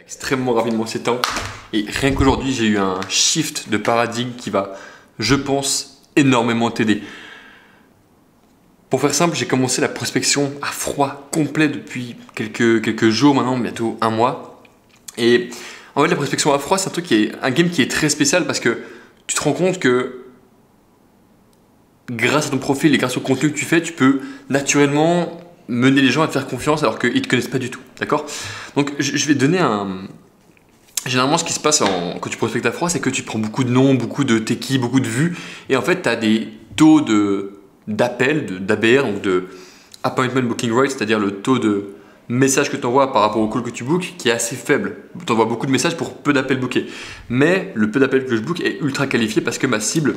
Extrêmement rapidement ces temps et rien qu'aujourd'hui j'ai eu un shift de paradigme qui va, je pense, énormément t'aider. Pour faire simple, j'ai commencé la prospection à froid complet depuis quelques jours maintenant, bientôt un mois. Et en fait la prospection à froid c'est un game qui est très spécial parce que tu te rends compte que grâce à ton profil et grâce au contenu que tu fais, tu peux naturellement mener les gens à te faire confiance alors qu'ils ne te connaissent pas du tout, d'accord? Donc je vais te donner un... Généralement ce qui se passe quand tu prospectes à froid, c'est que tu prends beaucoup de noms, beaucoup de techis, beaucoup de vues et en fait tu as des taux d'appel, d'ABR, donc de Appointment Booking Rate, c'est-à-dire le taux de messages que tu envoies par rapport au call que tu bookes qui est assez faible. Tu envoies beaucoup de messages pour peu d'appels bookés. Mais le peu d'appels que je book est ultra qualifié parce que ma cible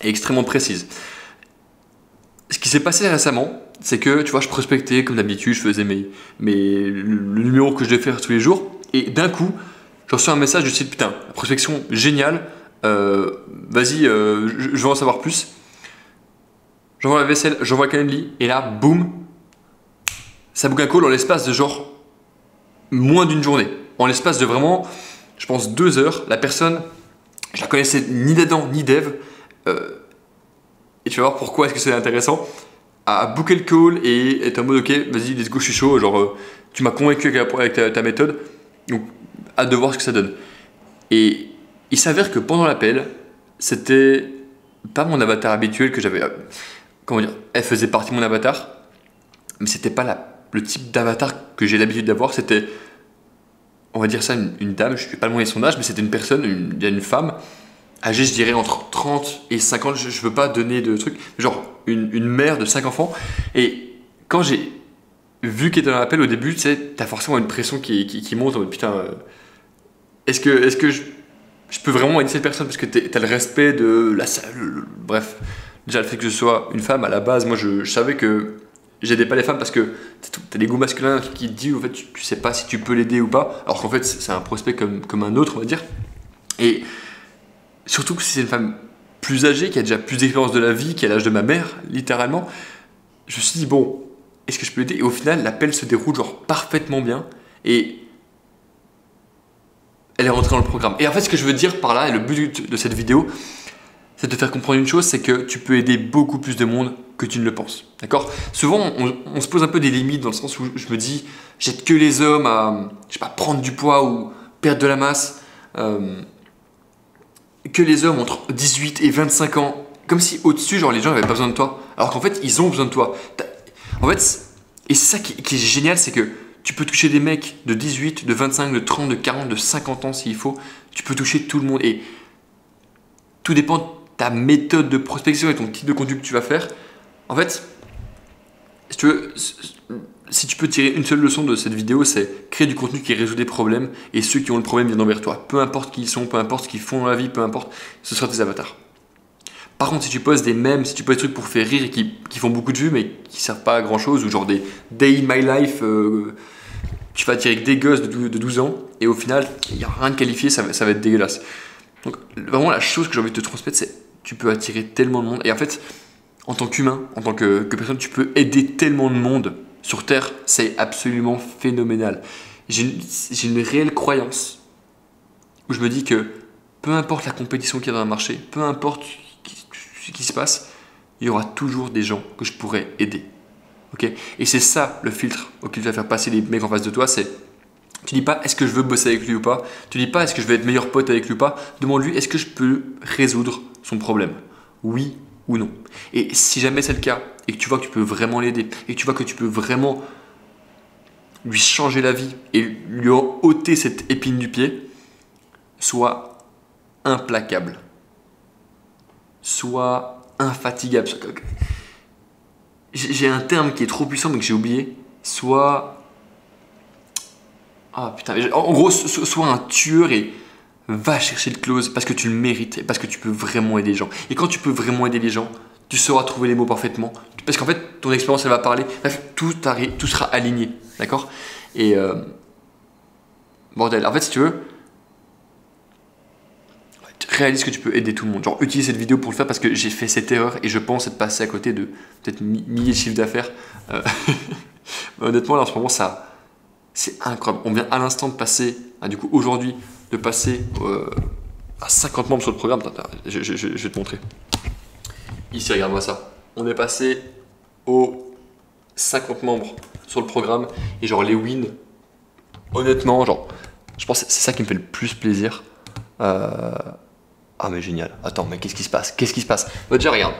est extrêmement précise. Ce qui s'est passé récemment, c'est que tu vois, je prospectais comme d'habitude, je faisais le numéro que je devais faire tous les jours et d'un coup, je reçois un message du site putain, prospection géniale, vas-y, je veux en savoir plus. J'envoie la vaisselle, j'envoie Calendly et là, boum, ça book un call en l'espace de genre moins d'une journée. En l'espace de vraiment, je pense 2 heures, la personne, je la connaissais ni d'Adam ni d'Eve. Et tu vas voir pourquoi est-ce que c'est intéressant. À booker le call et être en mode ok, vas-y, let's go, je suis chaud. Genre, tu m'as convaincu avec ta méthode. Donc, hâte de voir ce que ça donne. Et il s'avère que pendant l'appel, c'était pas mon avatar habituel que j'avais. Comment dire? Elle faisait partie de mon avatar, mais c'était pas le type d'avatar que j'ai l'habitude d'avoir. C'était, on va dire ça, une dame. Je ne vais pas demander son âge, mais c'était une personne, une femme. Âgée, je dirais entre 30 et 50, je ne veux pas donner de trucs, genre une mère de 5 enfants. Et quand j'ai vu qu'elle était dans l'appel au début, tu sais, tu as forcément une pression qui monte en mode putain, est-ce que je peux vraiment aider cette personne parce que tu as le respect de la salle, bref. Déjà, le fait que je sois une femme, à la base, moi je savais que j'aidais pas les femmes parce que tu as l'ego masculin qui te dit en fait, tu sais pas si tu peux l'aider ou pas, alors qu'en fait, c'est un prospect comme un autre, on va dire. Et surtout que si c'est une femme plus âgée, qui a déjà plus d'expérience de la vie, qui a l'âge de ma mère, littéralement, je me suis dit, bon, est-ce que je peux l'aider? Et au final, l'appel se déroule genre parfaitement bien et elle est rentrée dans le programme. Et en fait, ce que je veux dire par là, et le but de cette vidéo, c'est de te faire comprendre une chose, c'est que tu peux aider beaucoup plus de monde que tu ne le penses. D'accord? Souvent, on se pose un peu des limites dans le sens où je me dis, j'aide que les hommes à, je sais pas, prendre du poids ou perdre de la masse. Que les hommes entre 18 et 25 ans, comme si au-dessus, genre les gens n'avaient pas besoin de toi, alors qu'en fait, ils ont besoin de toi. En fait, et c'est ça qui est génial, c'est que tu peux toucher des mecs de 18, de 25, de 30, de 40, de 50 ans s'il faut, tu peux toucher tout le monde et tout dépend de ta méthode de prospection et ton type de contenu que tu vas faire. En fait, si tu veux, si tu peux tirer une seule leçon de cette vidéo, c'est créer du contenu qui résout des problèmes et ceux qui ont le problème viennent vers toi. Peu importe qui ils sont, peu importe ce qu'ils font dans la vie, peu importe, ce sera tes avatars. Par contre, si tu postes des mèmes, si tu postes des trucs pour faire rire et qui font beaucoup de vues mais qui ne servent pas à grand chose, ou genre des Day in My Life, tu vas attirer que des gosses de 12 ans et au final, il n'y a rien de qualifié, ça va être dégueulasse. Donc vraiment la chose que j'ai envie de te transmettre, c'est tu peux attirer tellement de monde et en fait, en tant qu'humain, en tant que personne, tu peux aider tellement de monde. Sur Terre, c'est absolument phénoménal. J'ai une réelle croyance où je me dis que peu importe la compétition qu'il y a dans le marché, peu importe ce qui se passe, il y aura toujours des gens que je pourrais aider. Okay? Et c'est ça le filtre auquel tu vas faire passer les mecs en face de toi, c'est tu dis pas est-ce que je veux bosser avec lui ou pas, tu dis pas est-ce que je vais être meilleur pote avec lui ou pas, demande-lui est-ce que je peux résoudre son problème, oui ou non. Et si jamais c'est le cas, et que tu vois que tu peux vraiment l'aider, et que tu vois que tu peux vraiment lui changer la vie et lui ôter cette épine du pied, sois implacable, sois infatigable. J'ai un terme qui est trop puissant mais que j'ai oublié, sois... Ah putain, en gros, sois un tueur et va chercher le close parce que tu le mérites et parce que tu peux vraiment aider les gens. Et quand tu peux vraiment aider les gens, tu sauras trouver les mots parfaitement. Parce qu'en fait, ton expérience, elle va parler. Bref, tout sera aligné. D'accord? Et bordel. En fait, si tu veux, réalise que tu peux aider tout le monde. Genre, utilise cette vidéo pour le faire parce que j'ai fait cette erreur et je pense être passé à côté de peut-être milliers de chiffres d'affaires. Honnêtement, là, en ce moment, ça C'est incroyable. On vient à l'instant de passer, du coup aujourd'hui, de passer à 50 membres sur le programme. Attends, je vais te montrer. Ici, regarde-moi ça. On est passé aux 50 membres sur le programme et genre les wins, honnêtement, genre, je pense que c'est ça qui me fait le plus plaisir. Ah mais génial. Attends, mais qu'est-ce qui se passe? Qu'est-ce qui se passe? Bah, déjà, regarde.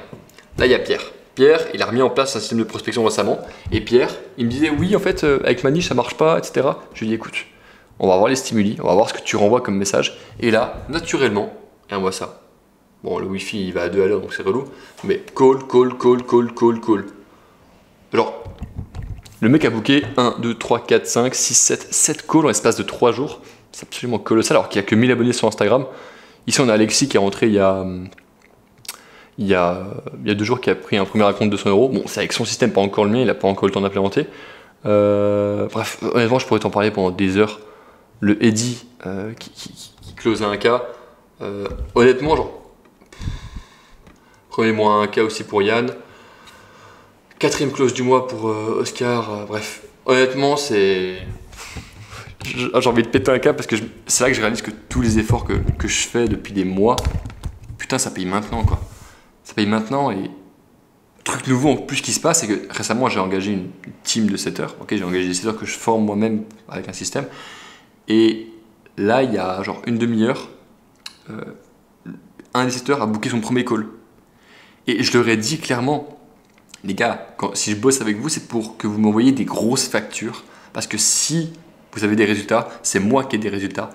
Là, il y a Pierre. Pierre, il a remis en place un système de prospection récemment. Et Pierre, il me disait, oui, en fait, avec ma niche, ça marche pas, etc. Je lui ai dit, écoute, on va voir les stimuli, on va voir ce que tu renvoies comme message. Et là, naturellement, et on voit ça. Bon, le Wi-Fi, il va à 2 à l'heure, donc c'est relou. Mais call. Genre, le mec a booké 1, 2, 3, 4, 5, 6, 7 calls en l'espace de 3 jours. C'est absolument colossal, alors qu'il n'y a que 1000 abonnés sur Instagram. Ici, on a Alexis qui est rentré il y a 2 jours, qui a pris un premier acompte de 200 €. Bon, c'est avec son système, pas encore le mien, il n'a pas encore eu le temps d'implémenter. Bref, honnêtement, je pourrais t'en parler pendant des heures. Le Eddy qui close à 1K. Honnêtement, genre, premier mois à 1K aussi pour Yann. 4e close du mois pour Oscar. Bref, honnêtement, c'est. J'ai envie de péter un câble parce que c'est là que je réalise que tous les efforts que je fais depuis des mois, putain, ça paye maintenant quoi. Ça paye maintenant et truc nouveau en plus qui se passe, c'est que récemment j'ai engagé une team de setters. Ok, j'ai engagé des setters que je forme moi-même avec un système. Et là, il y a genre une demi-heure, un des setters a booké son premier call. Et je leur ai dit clairement, les gars, si je bosse avec vous, c'est pour que vous m'envoyiez des grosses factures. Parce que si vous avez des résultats, c'est moi qui ai des résultats.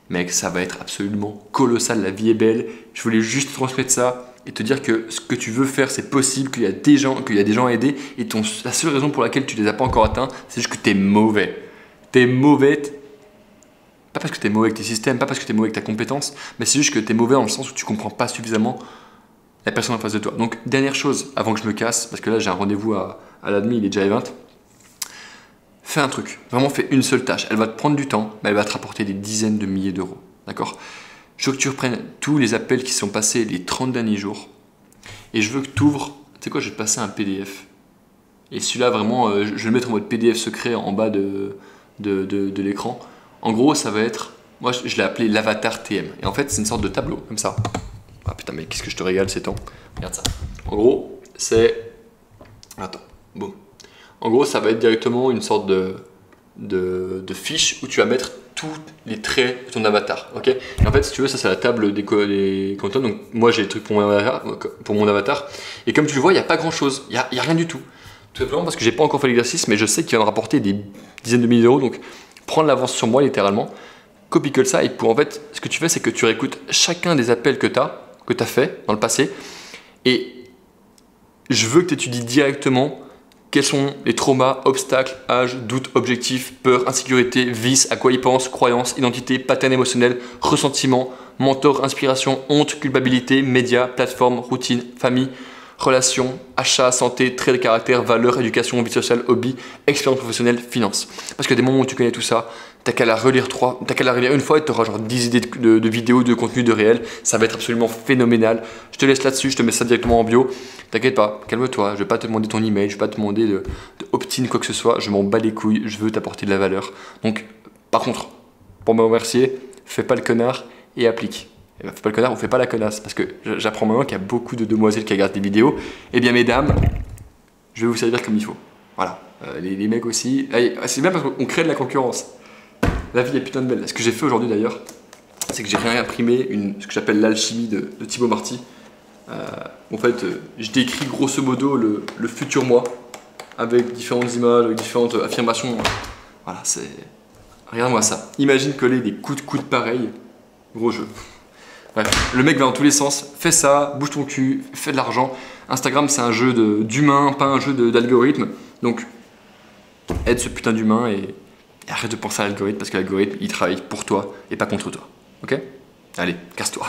Mec, ça va être absolument colossal, la vie est belle. Je voulais juste te transmettre ça et te dire que ce que tu veux faire, c'est possible, qu'il y a des gens à aider. Et la seule raison pour laquelle tu ne les as pas encore atteints, c'est juste que tu es mauvais. Tu es mauvais, pas parce que tu es mauvais avec tes systèmes, pas parce que tu es mauvais avec ta compétence, mais c'est juste que tu es mauvais dans le sens où tu ne comprends pas suffisamment la personne en face de toi. Donc, dernière chose, avant que je me casse, parce que là j'ai un rendez-vous à l'admin, il est déjà 20. Fais un truc, vraiment fais une seule tâche. Elle va te prendre du temps, mais elle va te rapporter des dizaines de milliers d'euros. D'accord? Je veux que tu reprennes tous les appels qui sont passés les 30 derniers jours. Et je veux que tu ouvres, tu sais quoi, je vais te passer un PDF. Et celui-là, vraiment, je vais le mettre en mode PDF secret en bas de l'écran. En gros, ça va être, moi je l'ai appelé l'avatar TM. Et en fait, c'est une sorte de tableau, comme ça. Ah putain, mais qu'est-ce que je te régale ces temps. Regarde ça. En gros, c'est... Attends, boum. En gros, ça va être directement une sorte de fiche où tu vas mettre tous les traits de ton avatar. Ok. Et en fait, si tu veux, ça c'est la table des contenus. Donc moi j'ai les trucs pour mon avatar. Et comme tu le vois, il n'y a pas grand chose. Il n'y a rien du tout. Tout simplement parce que j'ai pas encore fait l'exercice, mais je sais qu'il va me rapporter des dizaines de milliers d'euros. Donc prendre l'avance sur moi littéralement. Copie-colle ça. Et pour en fait, ce que tu fais, c'est que tu réécoutes chacun des appels que tu as fait dans le passé. Et je veux que tu étudies directement quels sont les traumas, obstacles, âge, doutes, objectifs, peurs, insécurité, vices, à quoi ils pensent, croyances, identité, pattern émotionnel, ressentiment, mentor, inspiration, honte, culpabilité, médias, plateforme, routine, famille, relations, achat, santé, traits de caractère, valeurs, éducation, vie sociale, hobby, expérience professionnelle, finance. Parce que des moments où tu connais tout ça, t'as qu'à la relire une fois et tu auras genre 10 idées de vidéos, de contenu, de réel. Ça va être absolument phénoménal. Je te laisse là-dessus, je te mets ça directement en bio. T'inquiète pas, calme-toi, je vais pas te demander ton email, je vais pas te demander de opt-in quoi que ce soit. Je m'en bats les couilles, je veux t'apporter de la valeur. Donc, par contre, pour me remercier, fais pas le connard et applique. Et ben, fais pas le connard ou fais pas la connasse. Parce que j'apprends maintenant qu'il y a beaucoup de demoiselles qui regardent des vidéos. Eh bien, mesdames, je vais vous servir comme il faut. Voilà. Les mecs aussi. C'est bien parce qu'on crée de la concurrence. La vie est putain de belle. Ce que j'ai fait aujourd'hui d'ailleurs, c'est que j'ai réimprimé ce que j'appelle l'alchimie de Thibaut Marty. En fait, je décris grosso modo le futur moi avec différentes images, avec différentes affirmations. Voilà, c'est. Regarde-moi ça. Imagine coller des coups de coude pareils. Gros jeu. Bref, le mec va dans tous les sens. Fais ça, bouge ton cul, fais de l'argent. Instagram, c'est un jeu d'humain, pas un jeu d'algorithme. Donc, aide ce putain d'humain et arrête de penser à l'algorithme parce que l'algorithme, il travaille pour toi et pas contre toi. Ok? Allez, casse-toi.